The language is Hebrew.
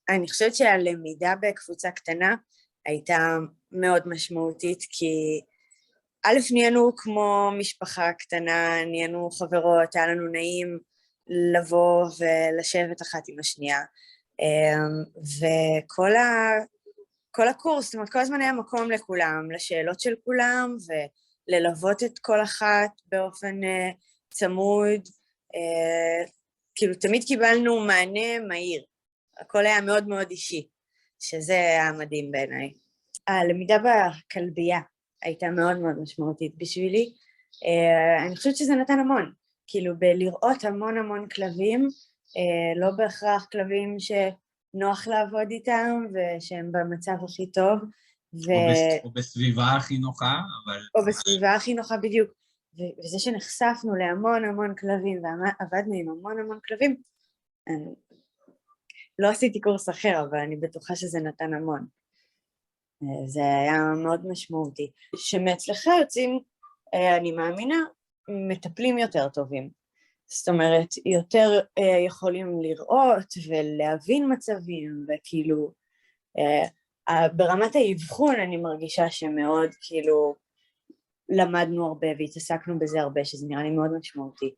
אני חושבת שהלמידה בקבוצה קטנה הייתה מאוד משמעותית, כי א', נהיינו כמו משפחה קטנה, נהיינו חברות, היה לנו נעים לבוא ולשבת אחת עם השנייה, וכל הקורס, זאת אומרת, כל הזמן היה מקום לכולם, לשאלות של כולם, וללוות את כל אחת באופן צמוד, כאילו תמיד קיבלנו מענה מהיר, הכל היה מאוד מאוד אישי, שזה היה מדהים בעיניי. הלמידה בכלבייה הייתה מאוד מאוד משמעותית בשבילי, אני חושבת שזה נתן המון, כאילו בלראות המון המון כלבים, לא בהכרח כלבים שנוח לעבוד איתם ושהם במצב הכי טוב, או בסביבה הכי נוחה, אבל... או בסביבה הכי נוחה בדיוק, וזה שנחשפנו להמון המון כלבים ועבדנו עם המון המון כלבים, לא עשיתי קורס אחר, אבל אני בטוחה שזה נתן המון. זה היה מאוד משמעותי. שמאצלך יוצאים, אני מאמינה, מטפלים יותר טובים. זאת אומרת, יותר יכולים לראות ולהבין מצבים, וכאילו, ברמת האבחון אני מרגישה שמאוד כאילו למדנו הרבה והתעסקנו בזה הרבה, שזה נראה לי מאוד משמעותי.